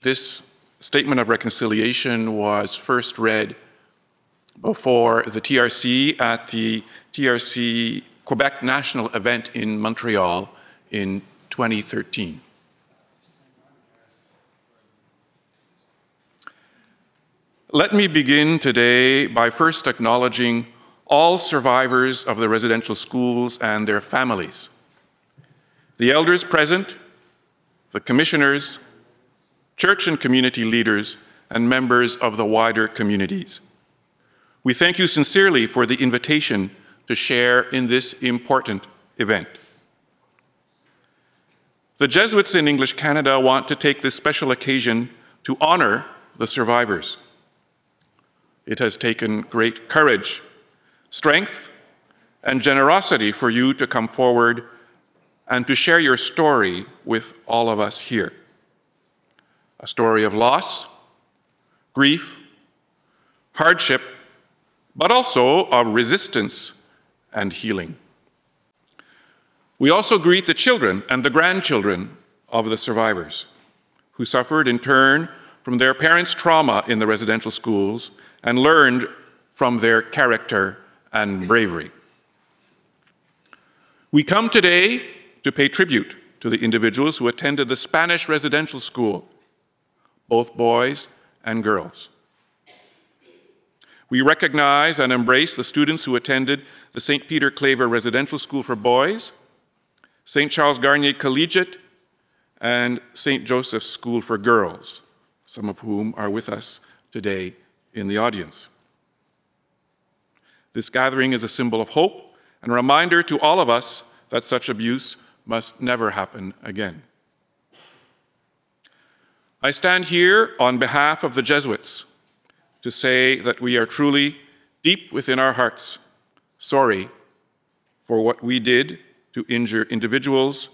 This statement of reconciliation was first read before the TRC at the TRC Quebec National event in Montreal in 2013. Let me begin today by first acknowledging all survivors of the residential schools and their families, the elders present, the commissioners, church and community leaders, and members of the wider communities. We thank you sincerely for the invitation to share in this important event. The Jesuits in English Canada want to take this special occasion to honor the survivors. It has taken great courage, strength, and generosity for you to come forward and to share your story with all of us here. A story of loss, grief, hardship, but also of resistance and healing. We also greet the children and the grandchildren of the survivors, who suffered in turn from their parents' trauma in the residential schools and learned from their character and bravery. We come today to pay tribute to the individuals who attended the Spanish residential school, both boys and girls. We recognize and embrace the students who attended the St. Peter Claver Residential School for Boys, St. Charles Garnier Collegiate, and St. Joseph's School for Girls, some of whom are with us today in the audience. This gathering is a symbol of hope and a reminder to all of us that such abuse must never happen again. I stand here on behalf of the Jesuits to say that we are truly, deep within our hearts, sorry for what we did to injure individuals,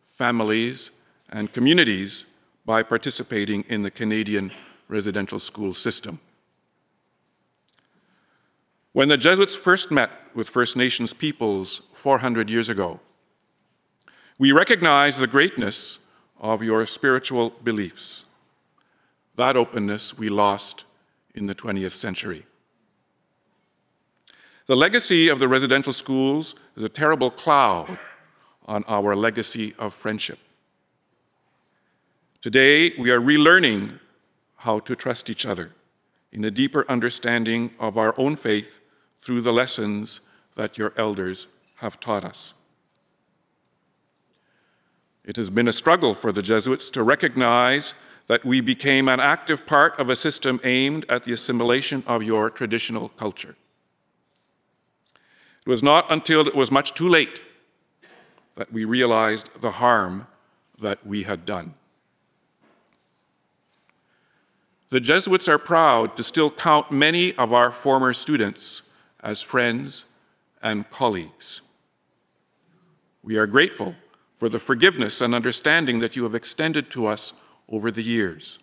families, and communities by participating in the Canadian residential school system. When the Jesuits first met with First Nations peoples 400 years ago, we recognized the greatness of your spiritual beliefs. That openness we lost in the 20th century. The legacy of the residential schools is a terrible cloud on our legacy of friendship. Today, we are relearning how to trust each other in a deeper understanding of our own faith through the lessons that your elders have taught us. It has been a struggle for the Jesuits to recognize that we became an active part of a system aimed at the assimilation of your traditional culture. It was not until it was much too late that we realized the harm that we had done. The Jesuits are proud to still count many of our former students as friends and colleagues. We are grateful for the forgiveness and understanding that you have extended to us over the years.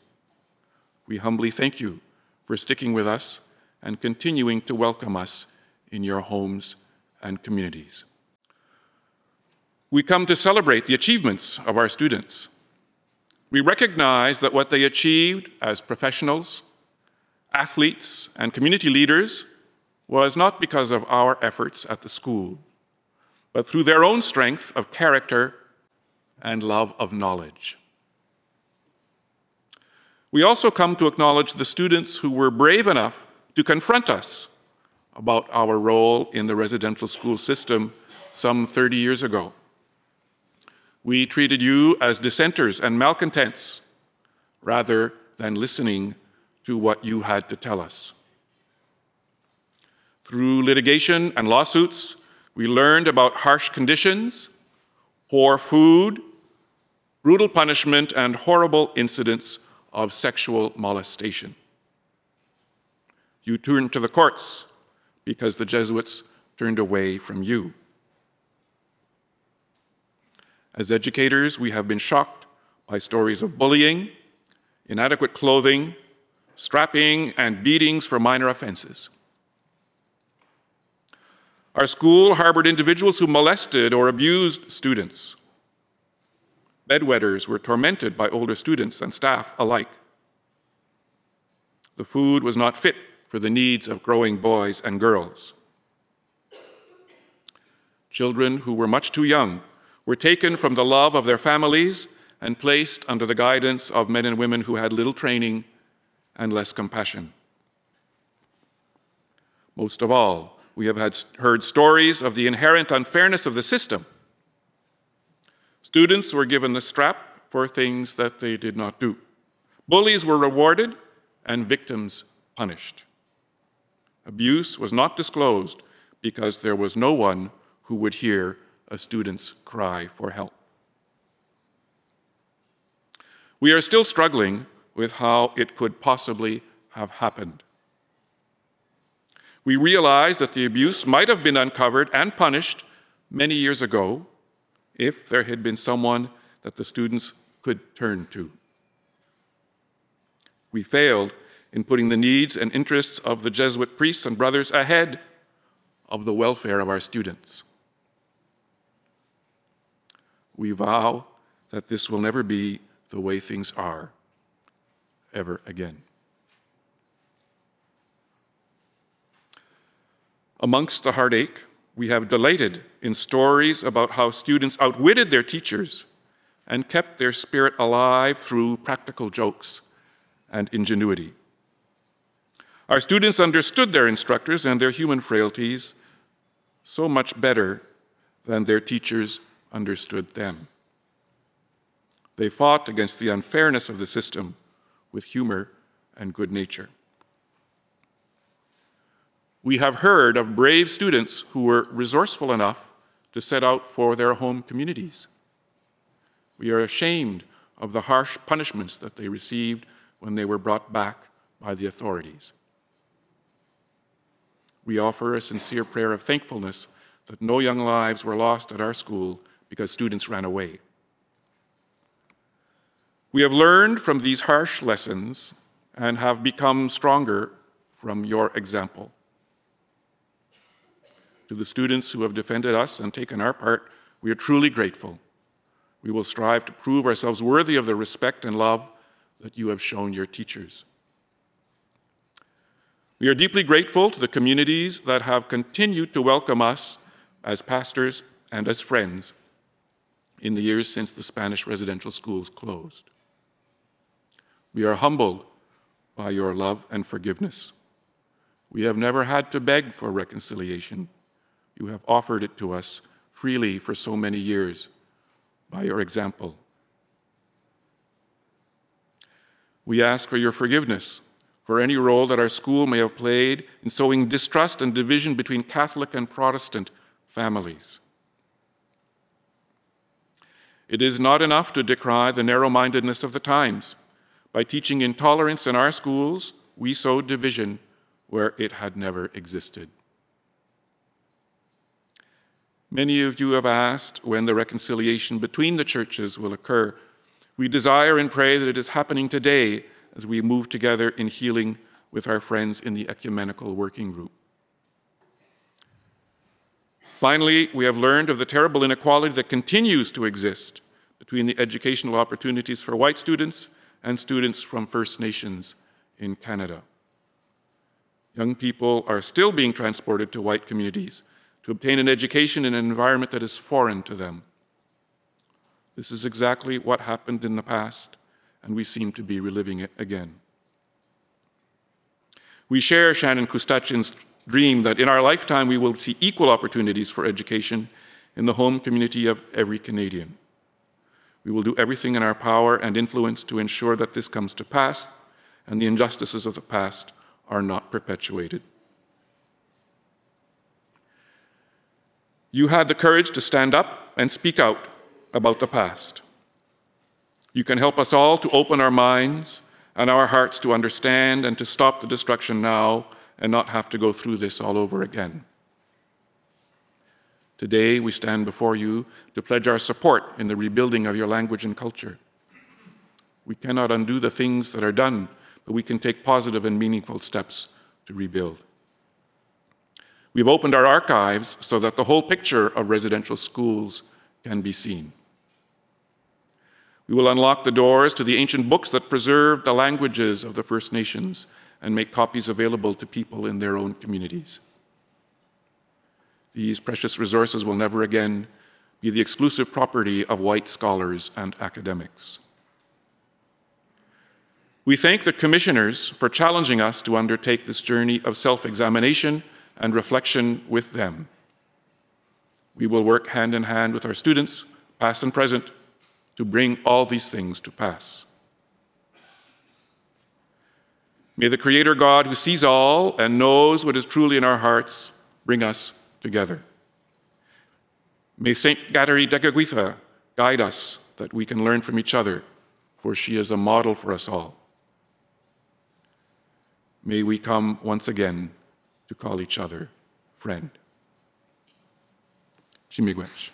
We humbly thank you for sticking with us and continuing to welcome us in your homes and communities. We come to celebrate the achievements of our students. We recognize that what they achieved as professionals, athletes, and community leaders was not because of our efforts at the school, but through their own strength of character and love of knowledge. We also come to acknowledge the students who were brave enough to confront us about our role in the residential school system some 30 years ago. We treated you as dissenters and malcontents rather than listening to what you had to tell us. Through litigation and lawsuits, we learned about harsh conditions, poor food, brutal punishment, and horrible incidents of sexual molestation. You turned to the courts because the Jesuits turned away from you. As educators, we have been shocked by stories of bullying, inadequate clothing, strapping, and beatings for minor offenses. Our school harbored individuals who molested or abused students. Bedwetters were tormented by older students and staff alike. The food was not fit for the needs of growing boys and girls. Children who were much too young were taken from the love of their families and placed under the guidance of men and women who had little training and less compassion. Most of all, we have heard stories of the inherent unfairness of the system. Students were given the strap for things that they did not do. Bullies were rewarded and victims punished. Abuse was not disclosed because there was no one who would hear a student's cry for help. We are still struggling with how it could possibly have happened. We realize that the abuse might have been uncovered and punished many years ago if there had been someone that the students could turn to. We failed in putting the needs and interests of the Jesuit priests and brothers ahead of the welfare of our students. We vow that this will never be the way things are ever again. Amongst the heartache, we have delighted in stories about how students outwitted their teachers and kept their spirit alive through practical jokes and ingenuity. Our students understood their instructors and their human frailties so much better than their teachers understood them. They fought against the unfairness of the system with humor and good nature. We have heard of brave students who were resourceful enough to set out for their home communities. We are ashamed of the harsh punishments that they received when they were brought back by the authorities. We offer a sincere prayer of thankfulness that no young lives were lost at our school because students ran away. We have learned from these harsh lessons and have become stronger from your example. To the students who have defended us and taken our part, we are truly grateful. We will strive to prove ourselves worthy of the respect and love that you have shown your teachers. We are deeply grateful to the communities that have continued to welcome us as pastors and as friends in the years since the Spanish residential schools closed. We are humbled by your love and forgiveness. We have never had to beg for reconciliation. You have offered it to us freely for so many years by your example. We ask for your forgiveness for any role that our school may have played in sowing distrust and division between Catholic and Protestant families. It is not enough to decry the narrow-mindedness of the times. By teaching intolerance in our schools, we sowed division where it had never existed. Many of you have asked when the reconciliation between the churches will occur. We desire and pray that it is happening today as we move together in healing with our friends in the Ecumenical Working Group. Finally, we have learned of the terrible inequality that continues to exist between the educational opportunities for white students and students from First Nations in Canada. Young people are still being transported to white communities to obtain an education in an environment that is foreign to them. This is exactly what happened in the past, and we seem to be reliving it again. We share Shannon Kustachin's dream that in our lifetime we will see equal opportunities for education in the home community of every Canadian. We will do everything in our power and influence to ensure that this comes to pass and the injustices of the past are not perpetuated. You had the courage to stand up and speak out about the past. You can help us all to open our minds and our hearts to understand and to stop the destruction now and not have to go through this all over again. Today, we stand before you to pledge our support in the rebuilding of your language and culture. We cannot undo the things that are done, but we can take positive and meaningful steps to rebuild. We've opened our archives so that the whole picture of residential schools can be seen. We will unlock the doors to the ancient books that preserved the languages of the First Nations and make copies available to people in their own communities. These precious resources will never again be the exclusive property of white scholars and academics. We thank the commissioners for challenging us to undertake this journey of self-examination and reflection with them. We will work hand in hand with our students, past and present, to bring all these things to pass. May the Creator God, who sees all and knows what is truly in our hearts, bring us together. May Saint Gatari Dekaguitha guide us that we can learn from each other, for she is a model for us all. May we come once again to call each other friend. Chimigwech.